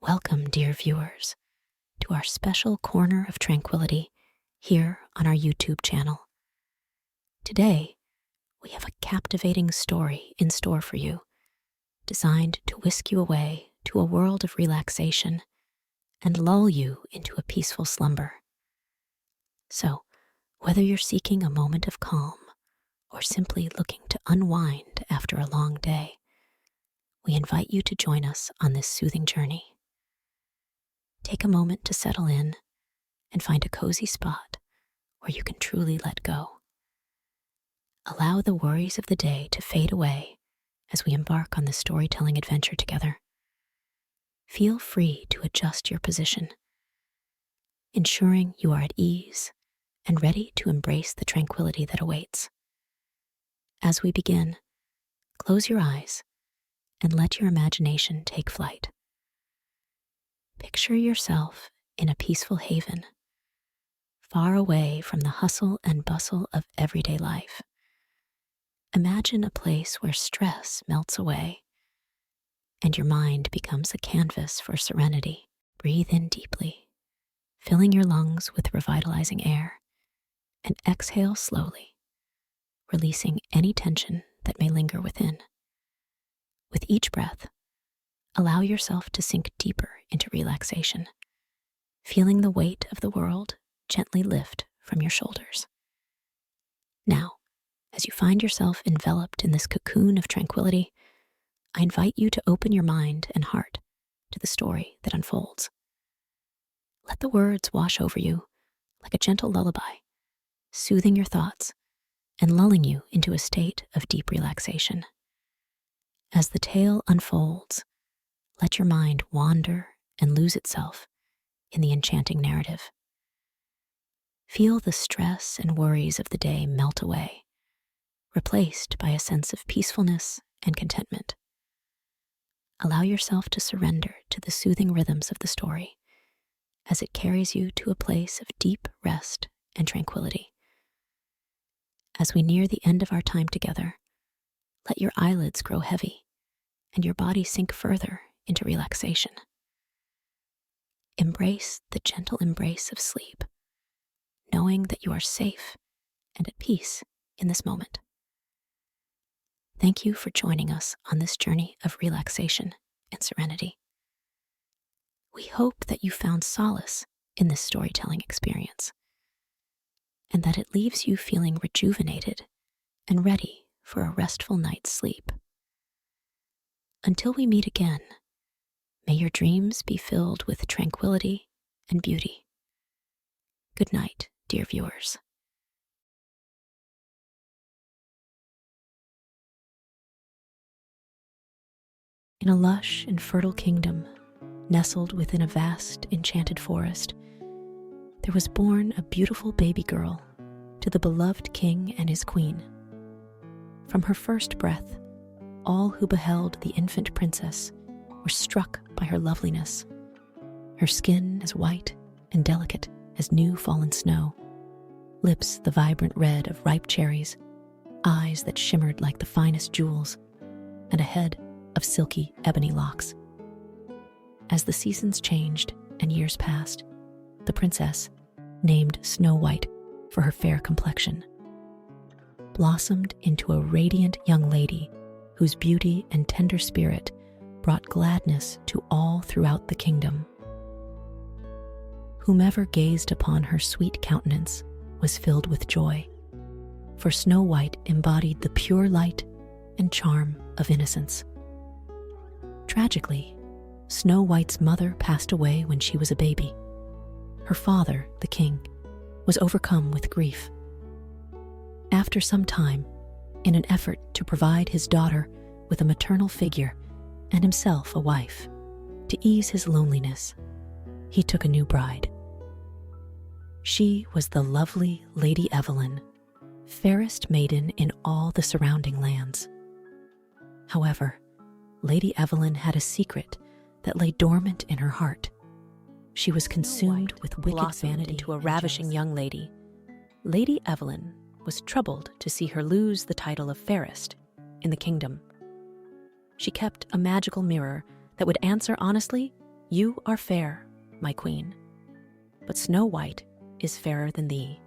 Welcome, dear viewers, to our special corner of tranquility here on our YouTube channel. Today, we have a captivating story in store for you, designed to whisk you away to a world of relaxation and lull you into a peaceful slumber. So, whether you're seeking a moment of calm or simply looking to unwind after a long day, we invite you to join us on this soothing journey. Take a moment to settle in and find a cozy spot where you can truly let go. Allow the worries of the day to fade away as we embark on this storytelling adventure together. Feel free to adjust your position, ensuring you are at ease and ready to embrace the tranquility that awaits. As we begin, close your eyes and let your imagination take flight. Picture yourself in a peaceful haven, far away from the hustle and bustle of everyday life. Imagine a place where stress melts away and your mind becomes a canvas for serenity. Breathe in deeply, filling your lungs with revitalizing air, and exhale slowly, releasing any tension that may linger within. With each breath, allow yourself to sink deeper into relaxation, feeling the weight of the world gently lift from your shoulders. Now, as you find yourself enveloped in this cocoon of tranquility, I invite you to open your mind and heart to the story that unfolds. Let the words wash over you like a gentle lullaby, soothing your thoughts and lulling you into a state of deep relaxation. As the tale unfolds, let your mind wander and lose itself in the enchanting narrative. Feel the stress and worries of the day melt away, replaced by a sense of peacefulness and contentment. Allow yourself to surrender to the soothing rhythms of the story as it carries you to a place of deep rest and tranquility. As we near the end of our time together, let your eyelids grow heavy and your body sink further into relaxation. Embrace the gentle embrace of sleep, knowing that you are safe and at peace in this moment. Thank you for joining us on this journey of relaxation and serenity. We hope that you found solace in this storytelling experience, and that it leaves you feeling rejuvenated and ready for a restful night's sleep. Until we meet again, may your dreams be filled with tranquility and beauty. Good night, dear viewers. In a lush and fertile kingdom, nestled within a vast, enchanted forest, there was born a beautiful baby girl to the beloved king and his queen. From her first breath, all who beheld the infant princess were struck by her loveliness. Her skin as white and delicate as new fallen snow, lips the vibrant red of ripe cherries, eyes that shimmered like the finest jewels, and a head of silky ebony locks. As the seasons changed and years passed, the princess, named Snow White for her fair complexion, blossomed into a radiant young lady whose beauty and tender spirit brought gladness to all throughout the kingdom. Whomever gazed upon her sweet countenance was filled with joy, for Snow White embodied the pure light and charm of innocence. Tragically, Snow White's mother passed away when she was a baby. Her father, the king, was overcome with grief. After some time, in an effort to provide his daughter with a maternal figure and himself a wife, to ease his loneliness, he took a new bride. She was the lovely Lady Evelyn, fairest maiden in all the surrounding lands. However, Lady Evelyn had a secret that lay dormant in her heart. She was consumed with wicked vanity into a ravishing young lady. Lady Evelyn was troubled to see her lose the title of fairest in the kingdom. She kept a magical mirror that would answer honestly, "You are fair, my queen, but Snow White is fairer than thee."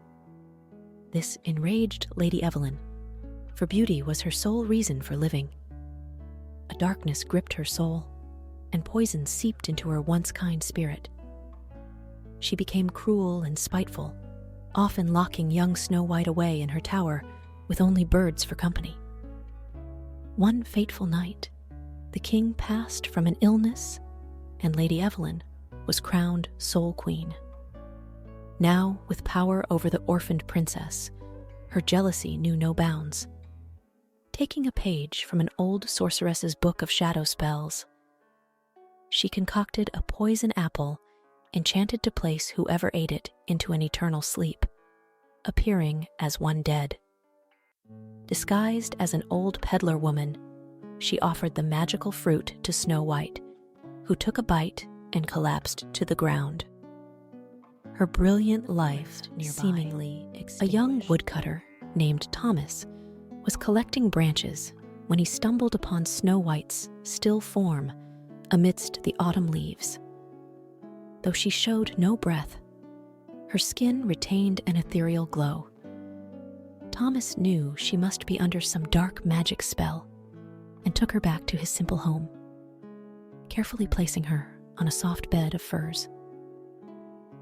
This enraged Lady Evelyn, for beauty was her sole reason for living. A darkness gripped her soul, and poison seeped into her once kind spirit. She became cruel and spiteful, often locking young Snow White away in her tower with only birds for company. One fateful night, the king passed from an illness, and Lady Evelyn was crowned sole queen. Now, with power over the orphaned princess, her jealousy knew no bounds. Taking a page from an old sorceress's book of shadow spells, she concocted a poison apple enchanted to place whoever ate it into an eternal sleep, appearing as one dead. Disguised as an old peddler woman, she offered the magical fruit to Snow White, who took a bite and collapsed to the ground. Her brilliant life seemingly extinguished. A young woodcutter named Thomas was collecting branches when he stumbled upon Snow White's still form amidst the autumn leaves. Though she showed no breath, her skin retained an ethereal glow. Thomas knew she must be under some dark magic spell and took her back to his simple home, carefully placing her on a soft bed of furs.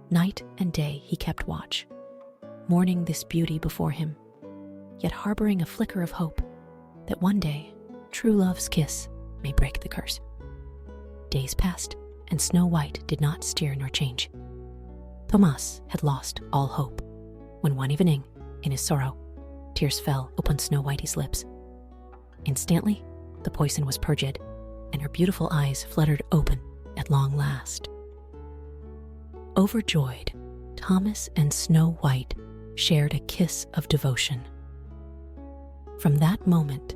Night and day he kept watch, mourning this beauty before him, yet harboring a flicker of hope that one day true love's kiss may break the curse. Days passed, and Snow White did not stir nor change. Thomas had lost all hope, when one evening, in his sorrow, tears fell upon Snow Whitey's lips. Instantly, the poison was purged, and her beautiful eyes fluttered open at long last. Overjoyed, Thomas and Snow White shared a kiss of devotion. From that moment,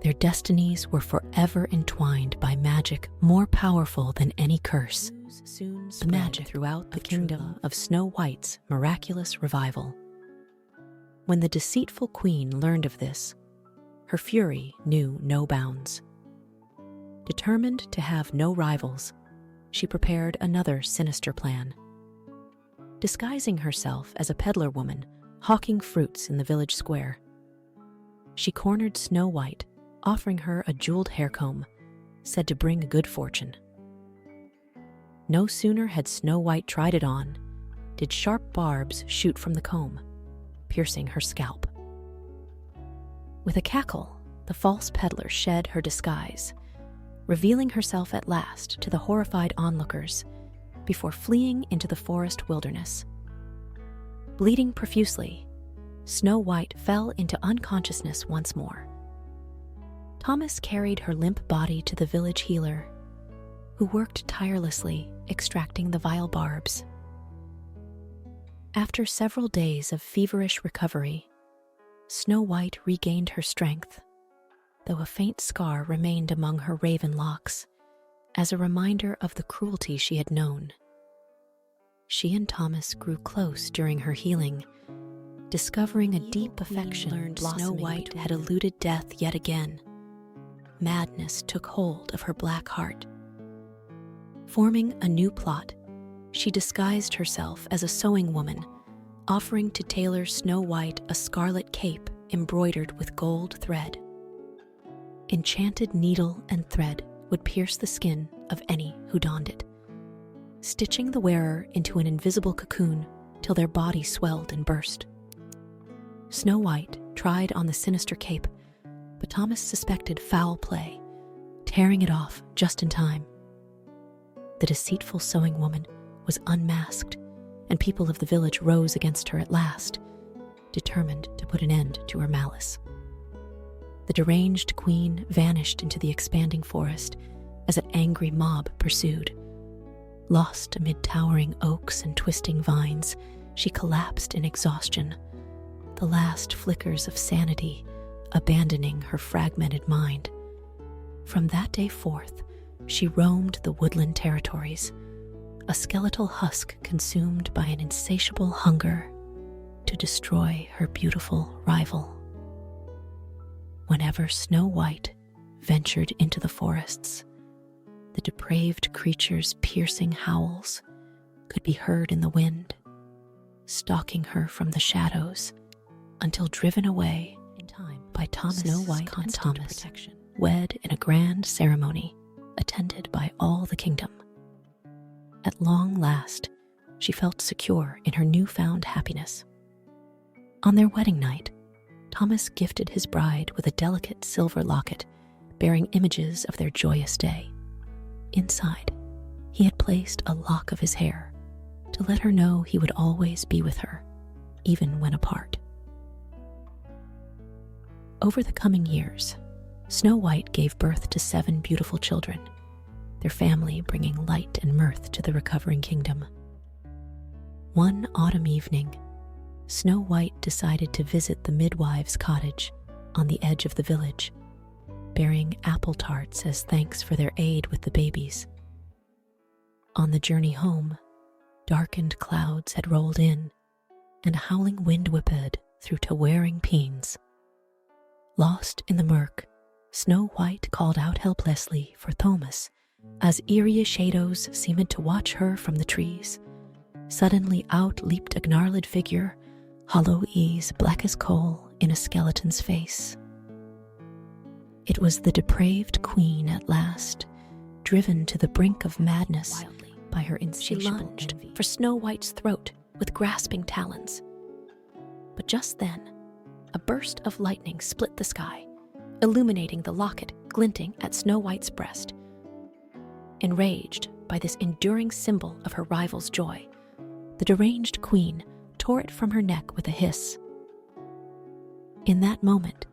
their destinies were forever entwined by magic more powerful than any curse. The magic throughout the kingdom of Snow White's miraculous revival. When the deceitful queen learned of this, her fury knew no bounds. Determined to have no rivals, she prepared another sinister plan. Disguising herself as a peddler woman hawking fruits in the village square, she cornered Snow White, offering her a jeweled hair comb, said to bring good fortune. No sooner had Snow White tried it on, did sharp barbs shoot from the comb, piercing her scalp. With a cackle, the false peddler shed her disguise, revealing herself at last to the horrified onlookers before fleeing into the forest wilderness. Bleeding profusely, Snow White fell into unconsciousness once more. Thomas carried her limp body to the village healer, who worked tirelessly extracting the vile barbs. After several days of feverish recovery, Snow White regained her strength, though a faint scar remained among her raven locks as a reminder of the cruelty she had known. She and Thomas grew close during her healing, discovering a deep affection. Snow White had eluded death yet again. Madness took hold of her black heart. Forming a new plot, she disguised herself as a sewing woman, offering to tailor Snow White a scarlet cape embroidered with gold thread. Enchanted needle and thread would pierce the skin of any who donned it, stitching the wearer into an invisible cocoon till their body swelled and burst. Snow White tried on the sinister cape, but Thomas suspected foul play, tearing it off just in time. The deceitful sewing woman was unmasked, and people of the village rose against her at last, determined to put an end to her malice. The deranged queen vanished into the expanding forest as an angry mob pursued. Lost amid towering oaks and twisting vines, she collapsed in exhaustion, the last flickers of sanity abandoning her fragmented mind. From that day forth, she roamed the woodland territories, a skeletal husk consumed by an insatiable hunger to destroy her beautiful rival. Whenever Snow White ventured into the forests, the The depraved creature's piercing howls could be heard in the wind, stalking her from the shadows until driven away in time by Snow White and Thomas, wed in a grand ceremony attended by all the kingdom. At long last, she felt secure in her newfound happiness. On their wedding night, Thomas gifted his bride with a delicate silver locket bearing images of their joyous day. Inside, he had placed a lock of his hair to let her know he would always be with her, even when apart. Over the coming years, Snow White gave birth to 7 beautiful children, their family bringing light and mirth to the recovering kingdom. One autumn evening, Snow White decided to visit the midwife's cottage on the edge of the village, bearing apple tarts as thanks for their aid with the babies. On the journey home, darkened clouds had rolled in, and a howling wind whipped through towering pines. Lost in the murk, Snow White called out helplessly for Thomas as eerie shadows seemed to watch her from the trees. Suddenly out leaped a gnarled figure, hollow eyes black as coal in a skeleton's face. It was the depraved queen at last, driven to the brink of madness by her insatiable envy. She lunged for Snow White's throat with grasping talons. But just then, a burst of lightning split the sky, illuminating the locket glinting at Snow White's breast. Enraged by this enduring symbol of her rival's joy, the deranged queen tore it from her neck with a hiss. In that moment,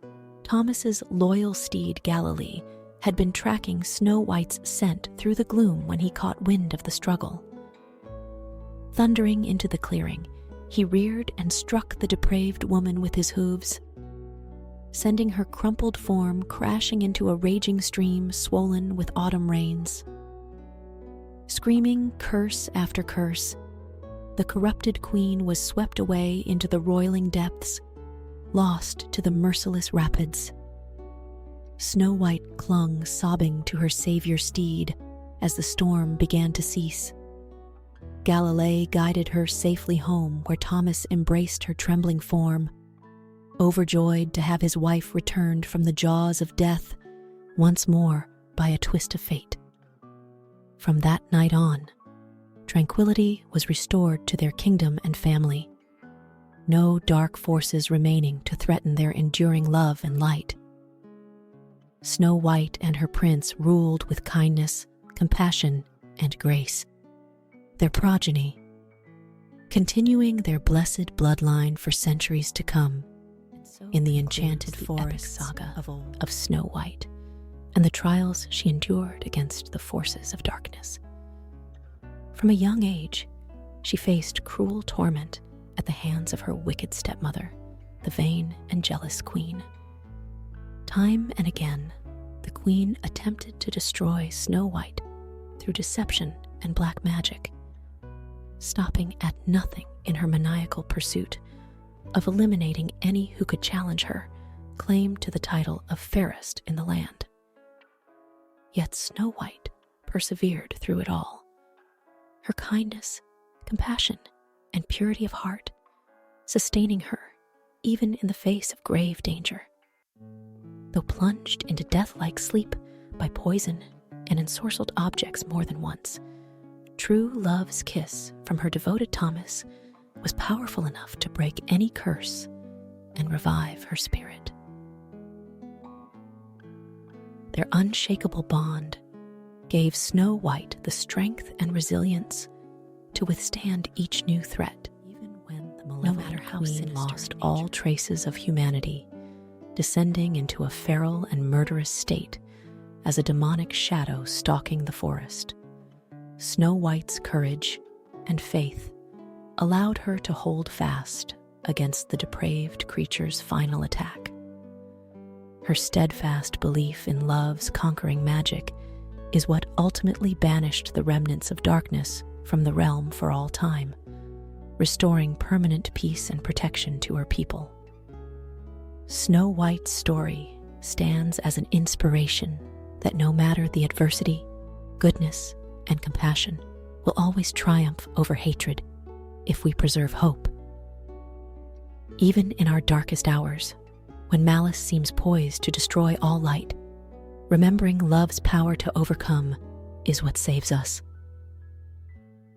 Thomas's loyal steed Galilee had been tracking Snow White's scent through the gloom when he caught wind of the struggle. Thundering into the clearing, he reared and struck the depraved woman with his hooves, sending her crumpled form crashing into a raging stream swollen with autumn rains. Screaming curse after curse, the corrupted queen was swept away into the roiling depths, lost to the merciless rapids. Snow White clung sobbing to her savior steed as the storm began to cease. Galilee guided her safely home where Thomas embraced her trembling form, overjoyed to have his wife returned from the jaws of death once more by a twist of fate. From that night on, tranquility was restored to their kingdom and family, no dark forces remaining to threaten their enduring love and light. Snow White and her prince ruled with kindness, compassion, and grace. Their progeny, continuing their blessed bloodline for centuries to come, in the enchanted forest saga of Snow White and the trials she endured against the forces of darkness. From a young age, she faced cruel torment at the hands of her wicked stepmother, the vain and jealous queen. Time and again, the queen attempted to destroy Snow White through deception and black magic, stopping at nothing in her maniacal pursuit of eliminating any who could challenge her claim to the title of fairest in the land. Yet Snow White persevered through it all. Her kindness, compassion, and purity of heart sustaining her even in the face of grave danger. Though plunged into death-like sleep by poison and ensorcelled objects more than once, true love's kiss from her devoted Thomas was powerful enough to break any curse and revive her spirit. Their unshakable bond gave Snow White the strength and resilience to withstand each new threat, even when the malevolent queen lost all traces of humanity, descending into a feral and murderous state as a demonic shadow stalking the forest. Snow White's courage and faith allowed her to hold fast against the depraved creature's final attack. Her steadfast belief in love's conquering magic is what ultimately banished the remnants of darkness from the realm for all time, restoring permanent peace and protection to her people. Snow White's story stands as an inspiration that no matter the adversity, Goodness and compassion will always triumph over hatred if we preserve hope. Even in our darkest hours, when malice seems poised to destroy all light, remembering love's power to overcome is what saves us.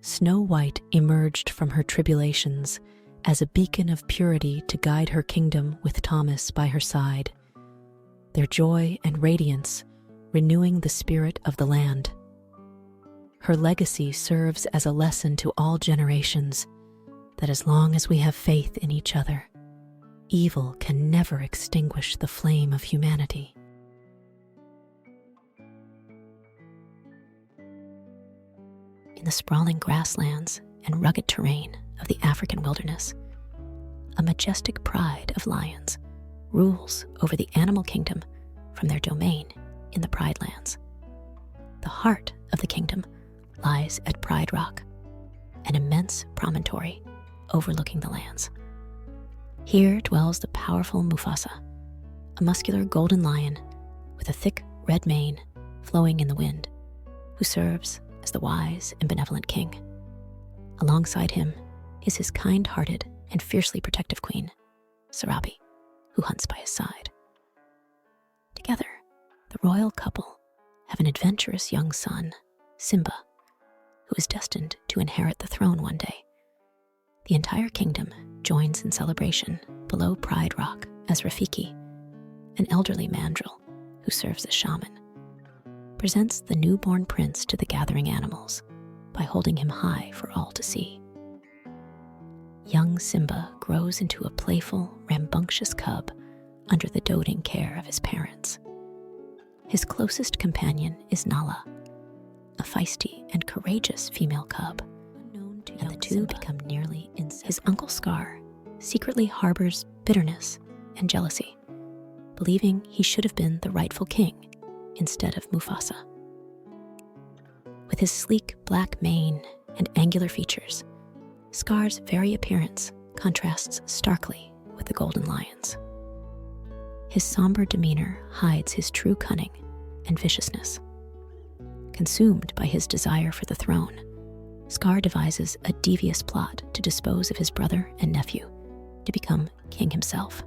Snow White emerged from her tribulations as a beacon of purity to guide her kingdom with Thomas by her side, their joy and radiance renewing the spirit of the land. Her legacy serves as a lesson to all generations that as long as we have faith in each other, evil can never extinguish the flame of humanity. In the sprawling grasslands and rugged terrain of the African wilderness, a majestic pride of lions rules over the animal kingdom from their domain in the Pride Lands. The heart of the kingdom lies at Pride Rock, an immense promontory overlooking the lands. Here dwells the powerful Mufasa, a muscular golden lion with a thick red mane flowing in the wind, who serves as the wise and benevolent king. Alongside him is his kind-hearted and fiercely protective queen, Sarabi, who hunts by his side. Together, the royal couple have an adventurous young son, Simba, who is destined to inherit the throne one day. The entire kingdom joins in celebration below Pride Rock as Rafiki, an elderly mandrill who serves as shaman, presents the newborn prince to the gathering animals by holding him high for all to see. Young Simba grows into a playful, rambunctious cub under the doting care of his parents. His closest companion is Nala, a feisty and courageous female cub, and the two become nearly inseparable. His uncle Scar secretly harbors bitterness and jealousy, believing he should have been the rightful king instead of Mufasa. With his sleek black mane and angular features, Scar's very appearance contrasts starkly with the golden lion's. His somber demeanor hides his true cunning and viciousness. Consumed by his desire for the throne, Scar devises a devious plot to dispose of his brother and nephew to become king himself.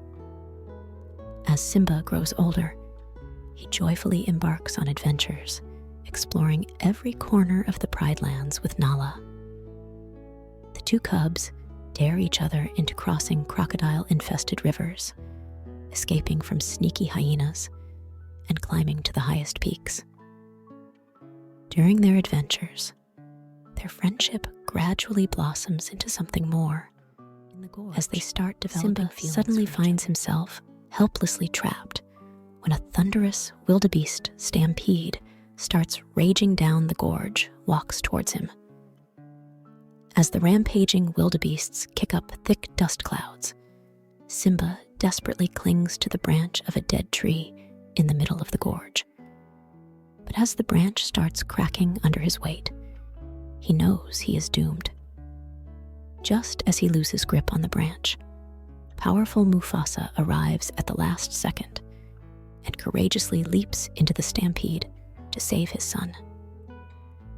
As Simba grows older, he joyfully embarks on adventures, exploring every corner of the Pride Lands with Nala. The two cubs dare each other into crossing crocodile-infested rivers, escaping from sneaky hyenas, and climbing to the highest peaks. During their adventures, their friendship gradually blossoms into something more. As they start developing, Simba suddenly finds himself helplessly trapped when a thunderous wildebeest stampede starts raging down the gorge, walks towards him. As the rampaging wildebeests kick up thick dust clouds, Simba desperately clings to the branch of a dead tree in the middle of the gorge. But as the branch starts cracking under his weight, he knows he is doomed. Just as he loses grip on the branch, powerful Mufasa arrives at the last second and courageously leaps into the stampede to save his son.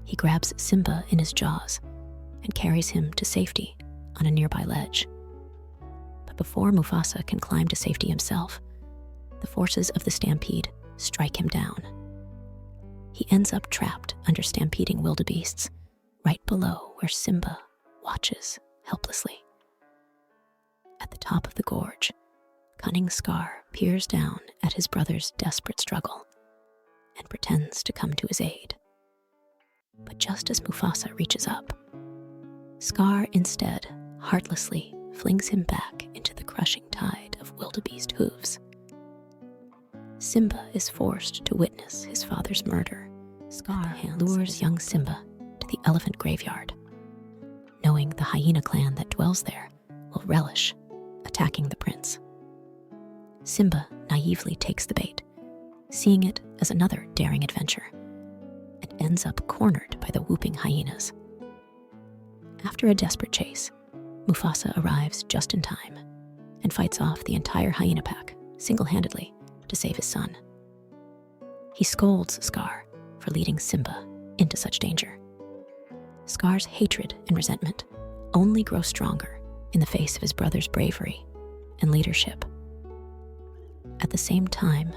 He grabs Simba in his jaws and carries him to safety on a nearby ledge. But before Mufasa can climb to safety himself, the forces of the stampede strike him down. He ends up trapped under stampeding wildebeests, right below where Simba watches helplessly. At the top of the gorge, cunning Scar peers down at his brother's desperate struggle and pretends to come to his aid. But just as Mufasa reaches up, Scar instead heartlessly flings him back into the crushing tide of wildebeest hooves. Simba is forced to witness his father's murder. Scar lures young Simba to the elephant graveyard, knowing the hyena clan that dwells there will relish attacking the prince. Simba naively takes the bait, seeing it as another daring adventure, and ends up cornered by the whooping hyenas. After a desperate chase, Mufasa arrives just in time and fights off the entire hyena pack single-handedly to save his son. He scolds Scar for leading Simba into such danger. Scar's hatred and resentment only grow stronger in the face of his brother's bravery and leadership. At the same time,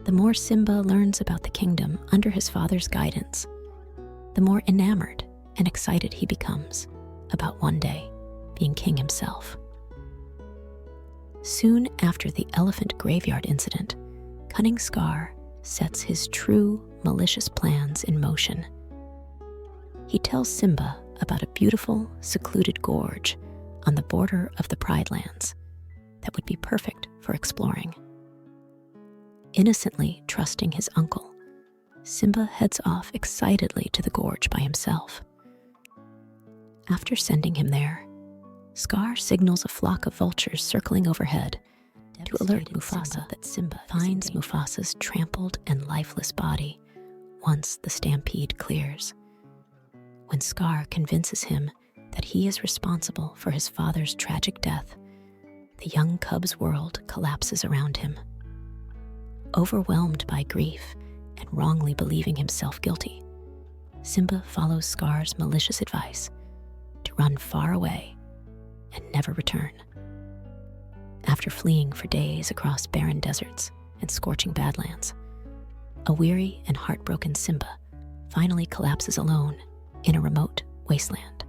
the more Simba learns about the kingdom under his father's guidance, the more enamored and excited he becomes about one day being king himself. Soon after the elephant graveyard incident, cunning Scar sets his true malicious plans in motion. He tells Simba about a beautiful, secluded gorge on the border of the Pride Lands that would be perfect for exploring. Innocently trusting his uncle, Simba heads off excitedly to the gorge by himself. After sending him there, Scar signals a flock of vultures circling overhead to alert Mufasa that Simba finds Mufasa's trampled and lifeless body once the stampede clears. When Scar convinces him that he is responsible for his father's tragic death, the young cub's world collapses around him. Overwhelmed by grief and wrongly believing himself guilty, Simba follows Scar's malicious advice to run far away and never return. After fleeing for days across barren deserts and scorching badlands, a weary and heartbroken Simba finally collapses alone in a remote wasteland.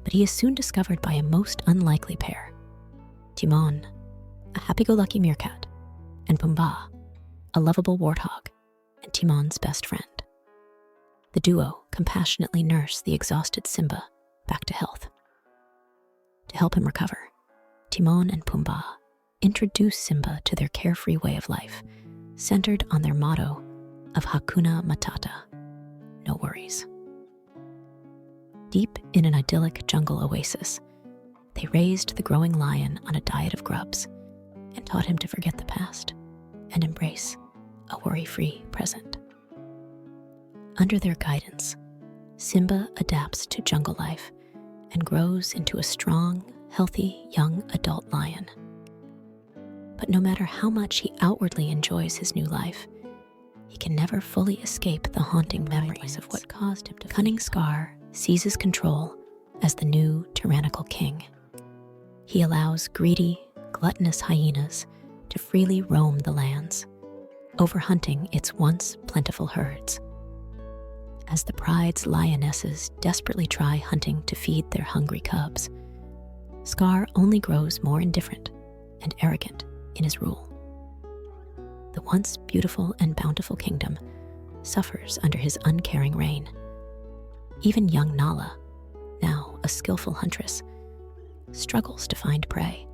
But he is soon discovered by a most unlikely pair: Timon, a happy-go-lucky meerkat, and Pumbaa, a lovable warthog and Timon's best friend. The duo compassionately nurse the exhausted Simba back to health. To help him recover, Timon and Pumbaa introduce Simba to their carefree way of life, centered on their motto of Hakuna Matata, no worries. Deep in an idyllic jungle oasis, they raised the growing lion on a diet of grubs and taught him to forget the past and embrace a worry-free present. Under their guidance, Simba adapts to jungle life and grows into a strong, healthy young adult lion. But no matter how much he outwardly enjoys his new life, he can never fully escape the haunting memories of what caused him to cunning Scar seizes control as the new tyrannical king. He allows greedy, gluttonous hyenas to freely roam the lands, overhunting its once plentiful herds. As the pride's lionesses desperately try hunting to feed their hungry cubs, Scar only grows more indifferent and arrogant in his rule. The once beautiful and bountiful kingdom suffers under his uncaring reign. Even young Nala, now a skillful huntress, struggles to find prey,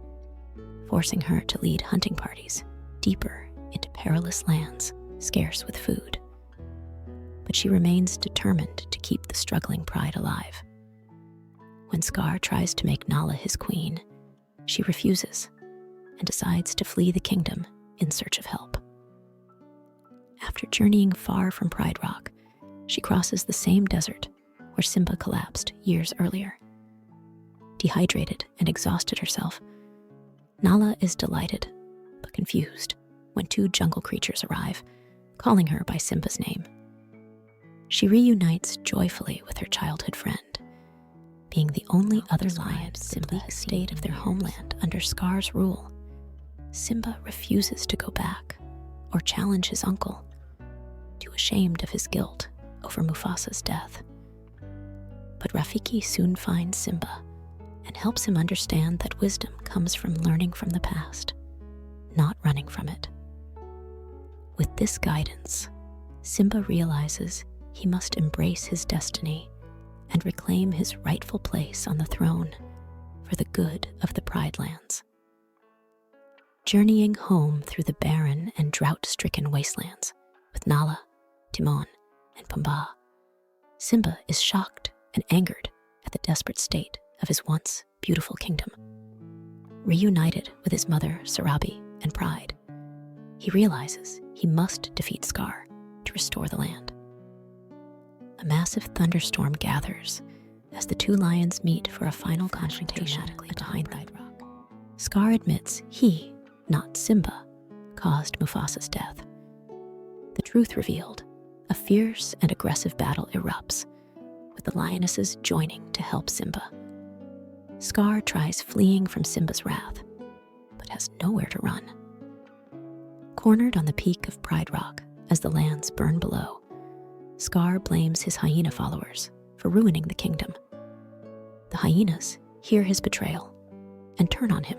forcing her to lead hunting parties deeper into perilous lands, scarce with food. But she remains determined to keep the struggling pride alive. When Scar tries to make Nala his queen, she refuses and decides to flee the kingdom in search of help. After journeying far from Pride Rock, she crosses the same desert where Simba collapsed years earlier. Dehydrated and exhausted herself, Nala is delighted but confused when two jungle creatures arrive, calling her by Simba's name. She reunites joyfully with her childhood friend, being the only other lion Simba has stayed of their homeland under Scar's rule. Simba refuses to go back or challenge his uncle, too ashamed of his guilt over Mufasa's death. But Rafiki soon finds Simba and helps him understand that wisdom comes from learning from the past, not running from it. With this guidance, Simba realizes he must embrace his destiny and reclaim his rightful place on the throne for the good of the Pride Lands. Journeying home through the barren and drought-stricken wastelands with Nala, Timon, and Pumbaa, Simba is shocked and angered at the desperate state of his once beautiful kingdom. Reunited with his mother, Sarabi, and Pride, he realizes he must defeat Scar to restore the land. A massive thunderstorm gathers as the two lions meet for a final confrontation behind Pride Rock. Scar admits he, not Simba, caused Mufasa's death. The truth revealed, a fierce and aggressive battle erupts, with the lionesses joining to help Simba. Scar tries fleeing from Simba's wrath, but has nowhere to run. Cornered on the peak of Pride Rock as the lands burn below, Scar blames his hyena followers for ruining the kingdom. The hyenas hear his betrayal and turn on him.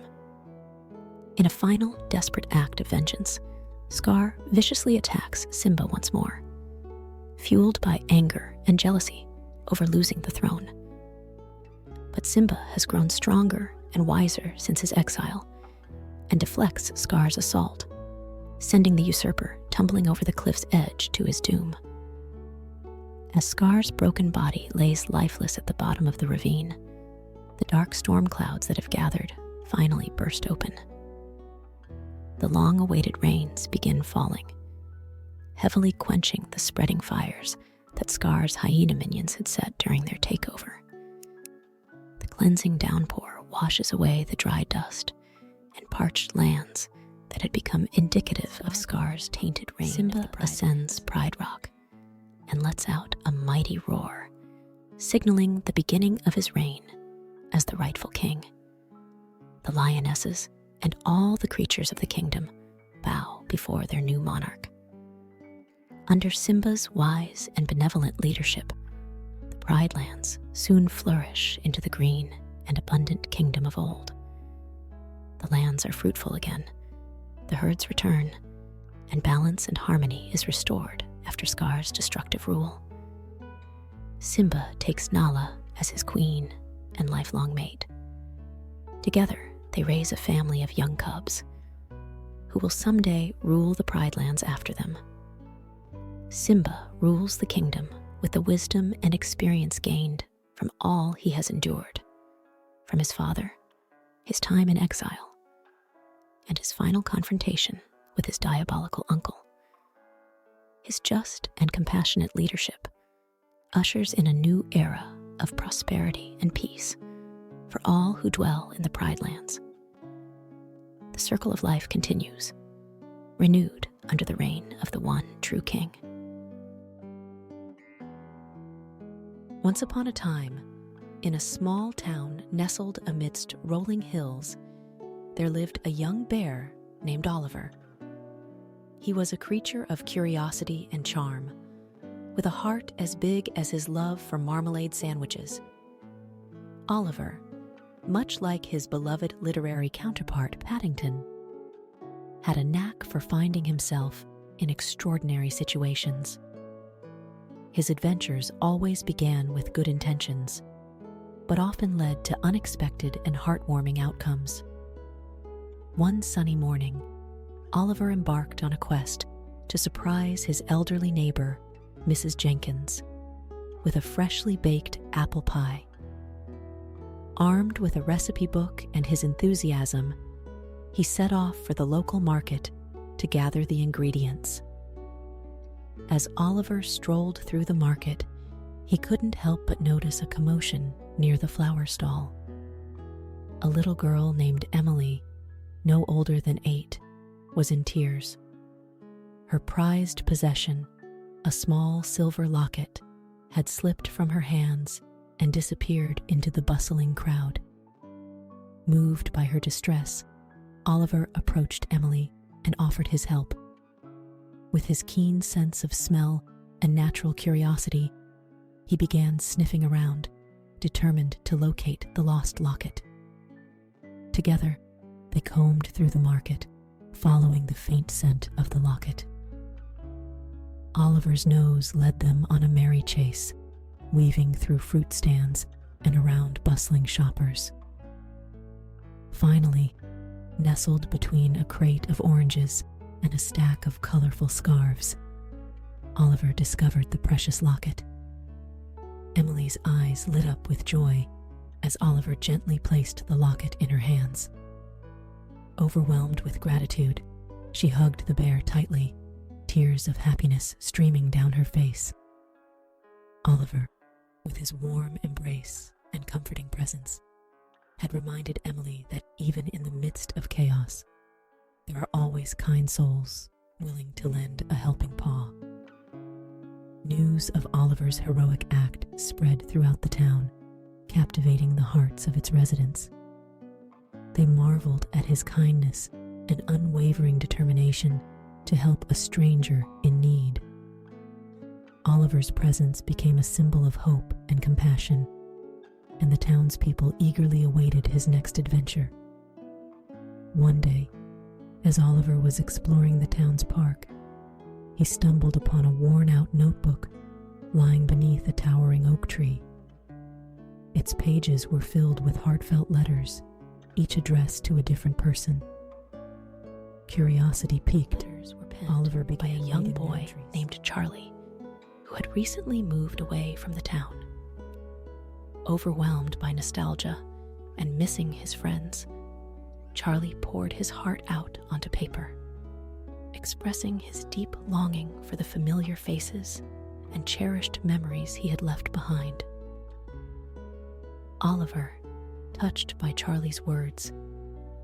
In a final, desperate act of vengeance, Scar viciously attacks Simba once more, fueled by anger and jealousy over losing the throne. But Simba has grown stronger and wiser since his exile and deflects Scar's assault, sending the usurper tumbling over the cliff's edge to his doom. As Scar's broken body lays lifeless at the bottom of the ravine, the dark storm clouds that have gathered finally burst open. The long-awaited rains begin falling, heavily quenching the spreading fires that Scar's hyena minions had set during their takeover. The cleansing downpour washes away the dry dust and parched lands that had become indicative of Scar's tainted reign. Simba ascends Pride Rock and lets out a mighty roar, signaling the beginning of his reign as the rightful king. The lionesses and all the creatures of the kingdom bow before their new monarch. Under Simba's wise and benevolent leadership, the Pride Lands soon flourish into the green and abundant kingdom of old. The lands are fruitful again, the herds return, and balance and harmony is restored after Scar's destructive rule. Simba takes Nala as his queen and lifelong mate. Together, they raise a family of young cubs who will someday rule the Pride Lands after them. Simba rules the kingdom with the wisdom and experience gained from all he has endured, from his father, his time in exile, and his final confrontation with his diabolical uncle. His just and compassionate leadership ushers in a new era of prosperity and peace for all who dwell in the Pride Lands. The circle of life continues, renewed under the reign of the one true king. Once upon a time, in a small town nestled amidst rolling hills, there lived a young bear named Oliver. He was a creature of curiosity and charm, with a heart as big as his love for marmalade sandwiches. Oliver, much like his beloved literary counterpart Paddington, had a knack for finding himself in extraordinary situations. His adventures always began with good intentions, but often led to unexpected and heartwarming outcomes. One sunny morning, Oliver embarked on a quest to surprise his elderly neighbor, Mrs. Jenkins, with a freshly baked apple pie. Armed with a recipe book and his enthusiasm, he set off for the local market to gather the ingredients. As Oliver strolled through the market, he couldn't help but notice a commotion near the flower stall. A little girl named Emily, no older than 8, was in tears. Her prized possession, a small silver locket, had slipped from her hands and disappeared into the bustling crowd. Moved by her distress, Oliver approached Emily and offered his help. With his keen sense of smell and natural curiosity, he began sniffing around, determined to locate the lost locket. Together, they combed through the market, following the faint scent of the locket. Oliver's nose led them on a merry chase, weaving through fruit stands and around bustling shoppers. Finally, nestled between a crate of oranges and a stack of colorful scarves, Oliver discovered the precious locket. Emily's eyes lit up with joy as Oliver gently placed the locket in her hands. Overwhelmed with gratitude, she hugged the bear tightly, tears of happiness streaming down her face. Oliver, with his warm embrace and comforting presence, had reminded Emily that even in the midst of chaos, there are always kind souls willing to lend a helping paw. News of Oliver's heroic act spread throughout the town, captivating the hearts of its residents. They marveled at his kindness and unwavering determination to help a stranger in need. Oliver's presence became a symbol of hope and compassion, and the townspeople eagerly awaited his next adventure. One day, as Oliver was exploring the town's park, he stumbled upon a worn-out notebook lying beneath a towering oak tree. Its pages were filled with heartfelt letters, each addressed to a different person. Curiosity piqued. Oliver began by a young boy named Charlie, who had recently moved away from the town. Overwhelmed by nostalgia and missing his friends, Charlie poured his heart out onto paper, expressing his deep longing for the familiar faces and cherished memories he had left behind. Oliver, touched by Charlie's words,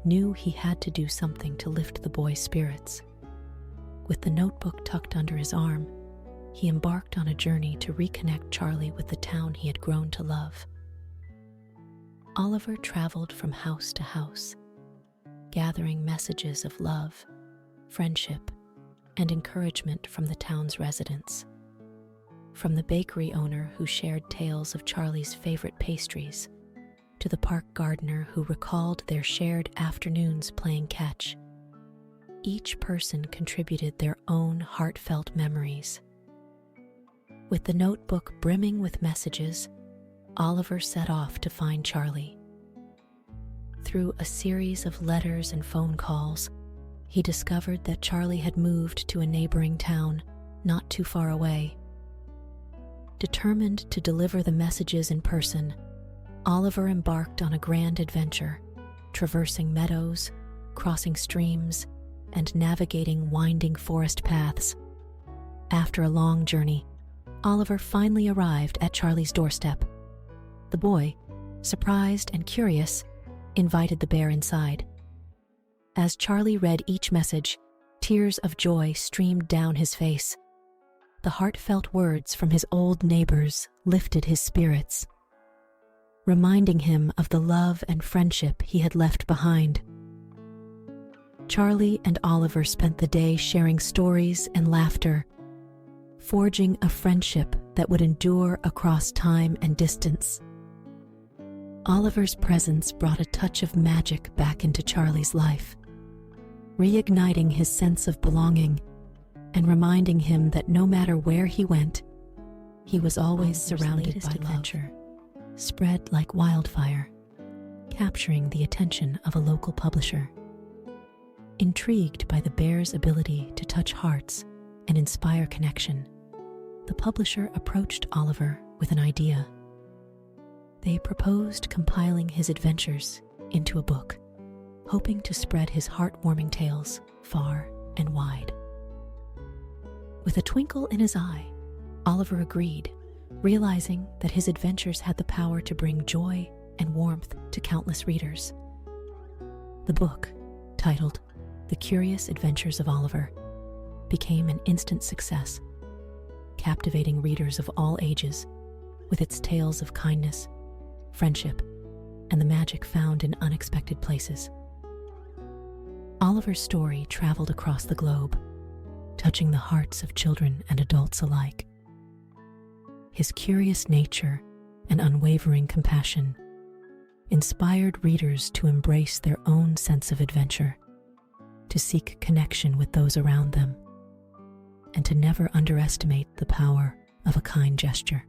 knew he had to do something to lift the boy's spirits. With the notebook tucked under his arm, he embarked on a journey to reconnect Charlie with the town he had grown to love. Oliver traveled from house to house, gathering messages of love, friendship, and encouragement from the town's residents. From the bakery owner who shared tales of Charlie's favorite pastries, to the park gardener who recalled their shared afternoons playing catch, each person contributed their own heartfelt memories. With the notebook brimming with messages, Oliver set off to find Charlie. Through a series of letters and phone calls, he discovered that Charlie had moved to a neighboring town not too far away. Determined to deliver the messages in person, Oliver embarked on a grand adventure, traversing meadows, crossing streams, and navigating winding forest paths. After a long journey, Oliver finally arrived at Charlie's doorstep. The boy, surprised and curious, invited the bear inside. As Charlie read each message, tears of joy streamed down his face. The heartfelt words from his old neighbors lifted his spirits, reminding him of the love and friendship he had left behind. Charlie and Oliver spent the day sharing stories and laughter, forging a friendship that would endure across time and distance. Oliver's presence brought a touch of magic back into Charlie's life, reigniting his sense of belonging and reminding him that no matter where he went, he was always surrounded by adventure, spread like wildfire, capturing the attention of a local publisher. Intrigued by the bear's ability to touch hearts and inspire connection, the publisher approached Oliver with an idea. They proposed compiling his adventures into a book, hoping to spread his heartwarming tales far and wide. With a twinkle in his eye, Oliver agreed, realizing that his adventures had the power to bring joy and warmth to countless readers. The book, titled The Curious Adventures of Oliver, became an instant success, captivating readers of all ages with its tales of kindness, friendship, and the magic found in unexpected places. Oliver's story traveled across the globe, touching the hearts of children and adults alike. His curious nature and unwavering compassion inspired readers to embrace their own sense of adventure, to seek connection with those around them, and to never underestimate the power of a kind gesture.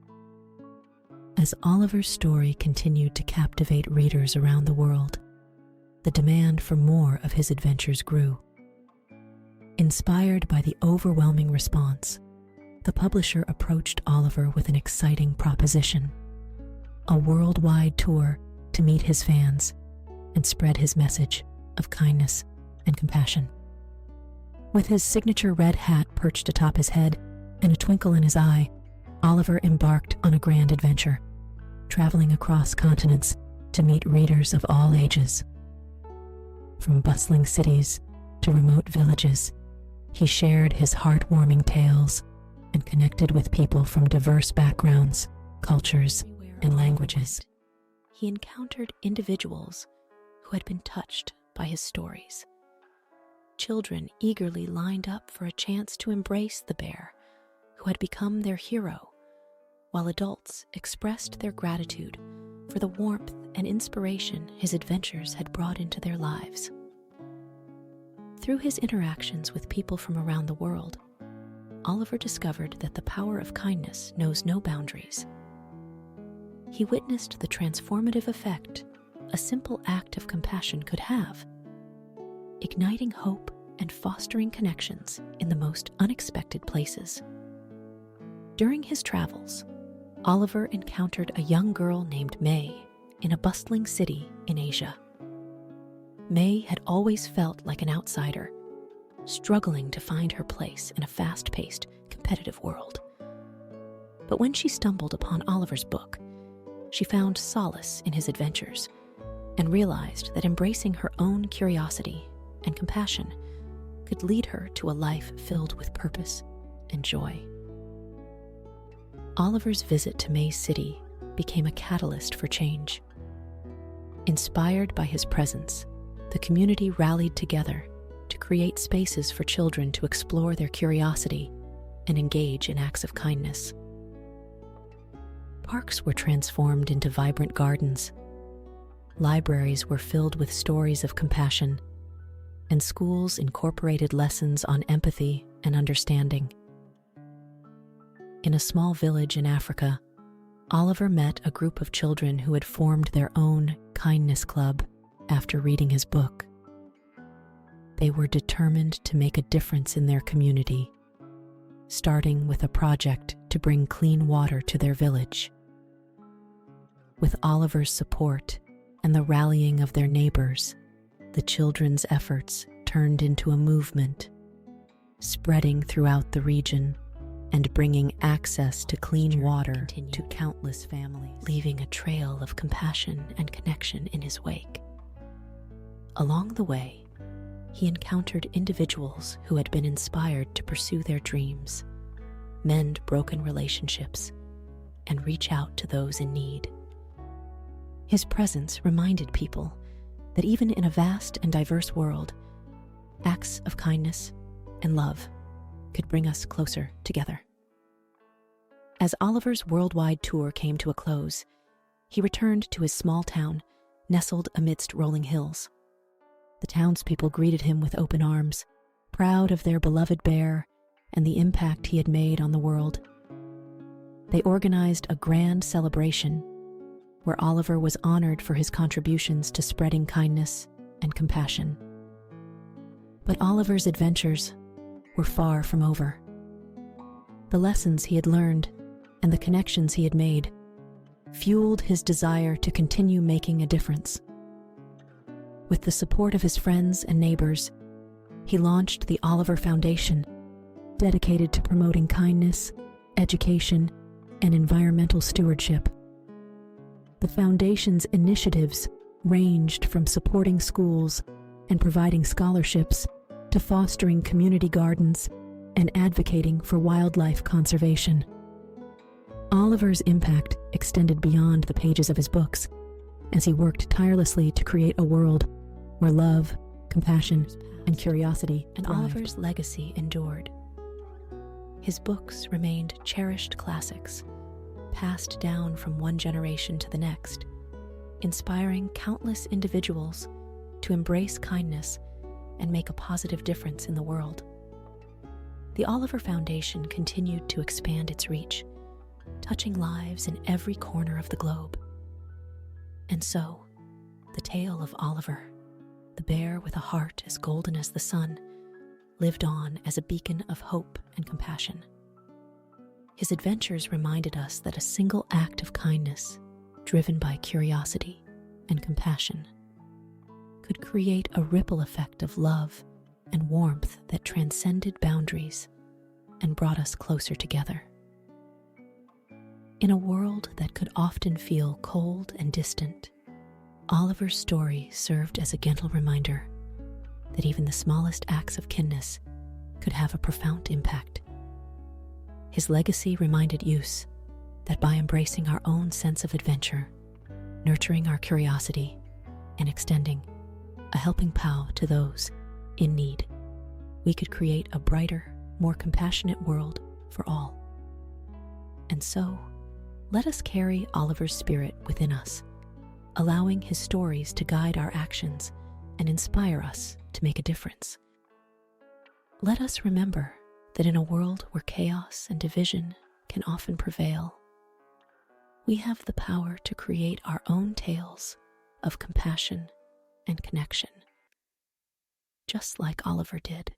As Oliver's story continued to captivate readers around the world, the demand for more of his adventures grew. Inspired by the overwhelming response, the publisher approached Oliver with an exciting proposition: a worldwide tour to meet his fans and spread his message of kindness and compassion. With his signature red hat perched atop his head and a twinkle in his eye, Oliver embarked on a grand adventure, traveling across continents to meet readers of all ages. From bustling cities to remote villages, he shared his heartwarming tales, and connected with people from diverse backgrounds, cultures, and languages. He encountered individuals who had been touched by his stories. Children eagerly lined up for a chance to embrace the bear who had become their hero, while adults expressed their gratitude for the warmth and inspiration his adventures had brought into their lives. Through his interactions with people from around the world, Oliver discovered that the power of kindness knows no boundaries. He witnessed the transformative effect a simple act of compassion could have, igniting hope and fostering connections in the most unexpected places. During his travels, Oliver encountered a young girl named May in a bustling city in Asia. May had always felt like an outsider, struggling to find her place in a fast-paced, competitive world. But when she stumbled upon Oliver's book, she found solace in his adventures and realized that embracing her own curiosity and compassion could lead her to a life filled with purpose and joy. Oliver's visit to May's city became a catalyst for change. Inspired by his presence, the community rallied together to create spaces for children to explore their curiosity and engage in acts of kindness. Parks were transformed into vibrant gardens. Libraries were filled with stories of compassion, and schools incorporated lessons on empathy and understanding. In a small village in Africa, Oliver met a group of children who had formed their own kindness club after reading his book. They were determined to make a difference in their community, starting with a project to bring clean water to their village. With Oliver's support and the rallying of their neighbors, the children's efforts turned into a movement, spreading throughout the region and bringing access to clean water to countless families, leaving a trail of compassion and connection in his wake. Along the way, he encountered individuals who had been inspired to pursue their dreams, mend broken relationships, and reach out to those in need. His presence reminded people that even in a vast and diverse world, acts of kindness and love could bring us closer together. As Oliver's worldwide tour came to a close, he returned to his small town, nestled amidst rolling hills. The townspeople greeted him with open arms, proud of their beloved bear and the impact he had made on the world. They organized a grand celebration where Oliver was honored for his contributions to spreading kindness and compassion. But Oliver's adventures were far from over. The lessons he had learned and the connections he had made fueled his desire to continue making a difference. With the support of his friends and neighbors, he launched the Oliver Foundation, dedicated to promoting kindness, education, and environmental stewardship. The foundation's initiatives ranged from supporting schools and providing scholarships to fostering community gardens and advocating for wildlife conservation. Oliver's impact extended beyond the pages of his books as he worked tirelessly to create a world where love, compassion, and curiosity thrived. Oliver's legacy endured. His books remained cherished classics, passed down from one generation to the next, inspiring countless individuals to embrace kindness and make a positive difference in the world. The Oliver Foundation continued to expand its reach, touching lives in every corner of the globe. And so, the tale of Oliver, the bear with a heart as golden as the sun, lived on as a beacon of hope and compassion. His adventures reminded us that a single act of kindness, driven by curiosity and compassion, could create a ripple effect of love and warmth that transcended boundaries and brought us closer together. In a world that could often feel cold and distant, Oliver's story served as a gentle reminder that even the smallest acts of kindness could have a profound impact. His legacy reminded youths that by embracing our own sense of adventure, nurturing our curiosity, and extending a helping paw to those in need, we could create a brighter, more compassionate world for all. And so, let us carry Oliver's spirit within us, allowing his stories to guide our actions and inspire us to make a difference. Let us remember that in a world where chaos and division can often prevail, we have the power to create our own tales of compassion and connection, just like Oliver did.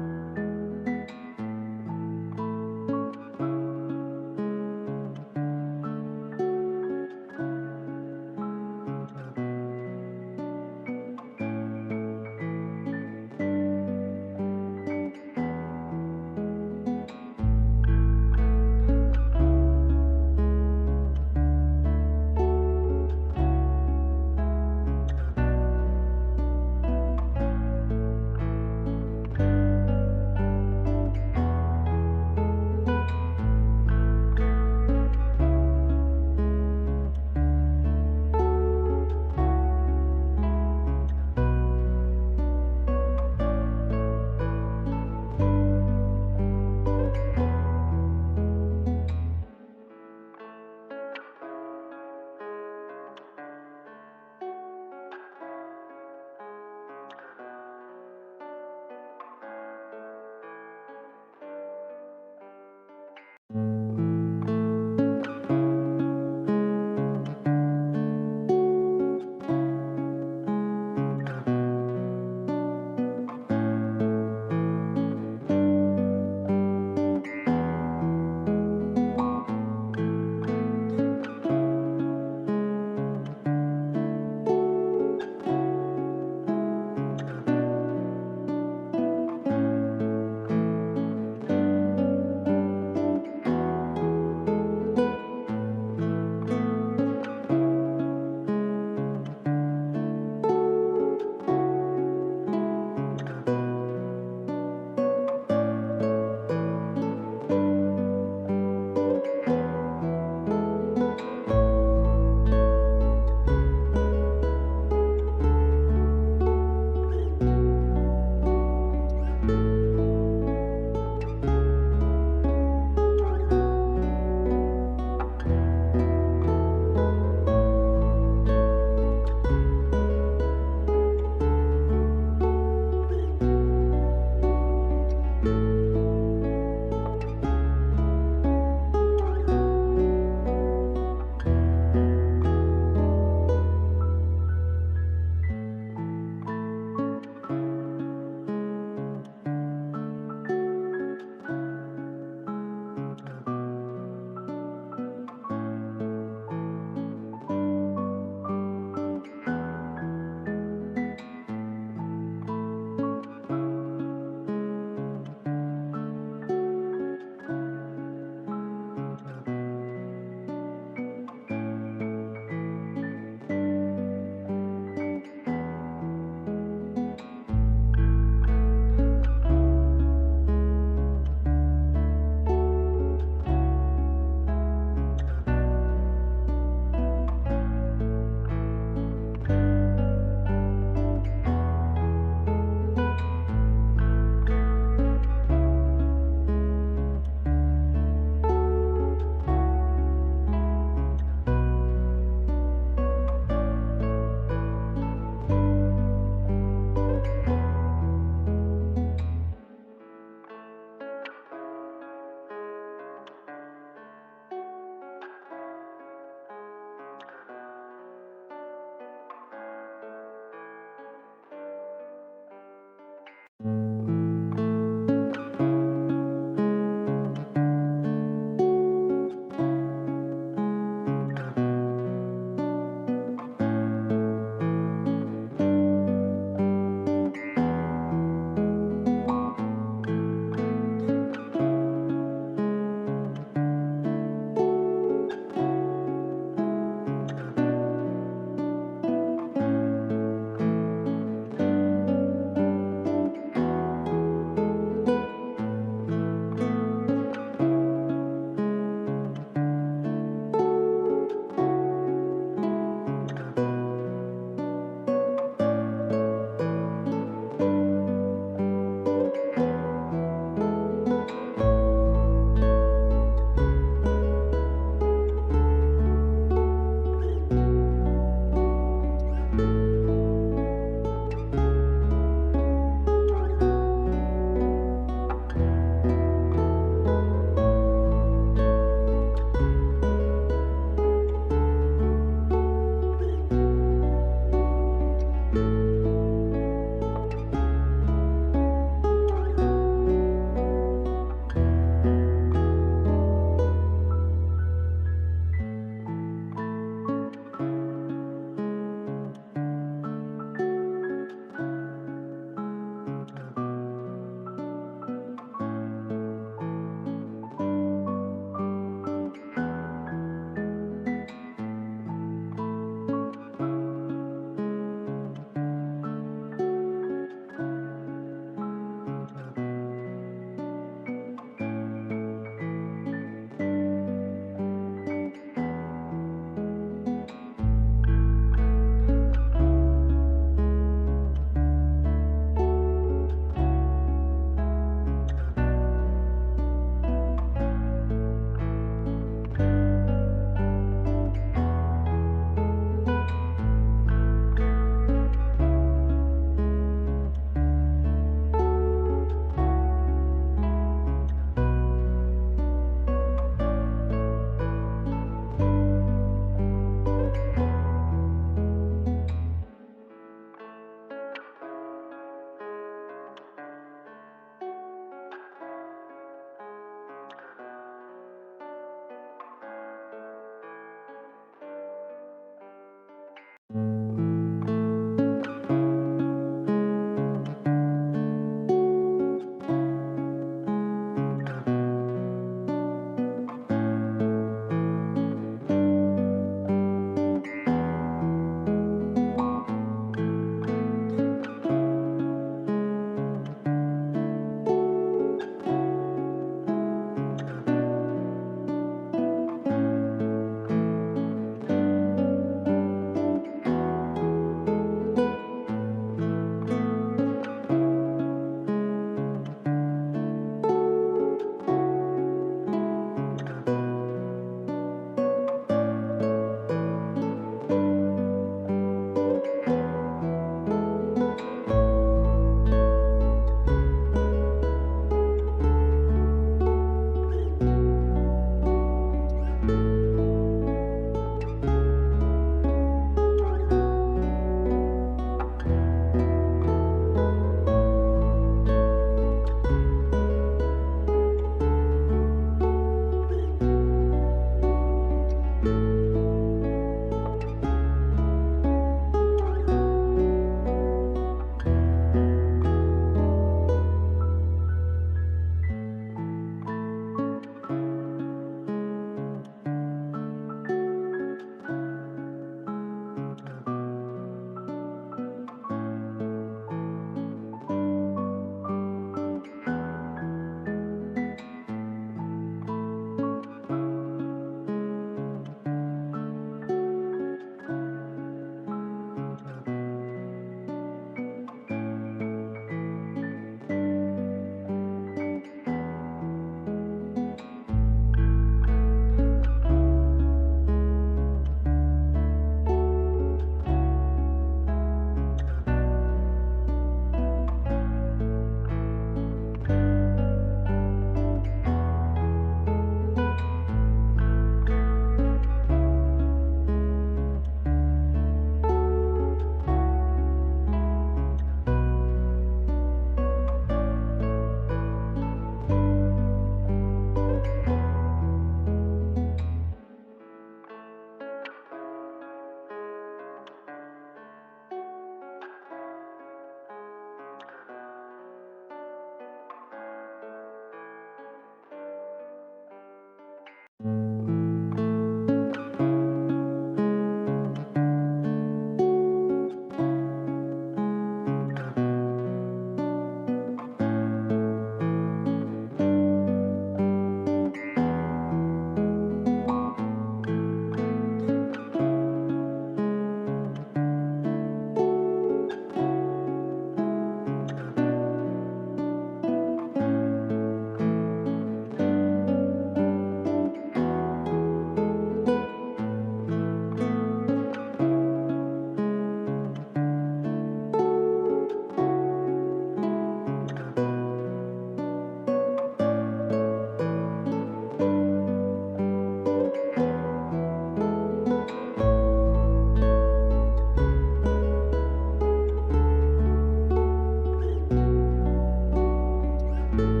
梦。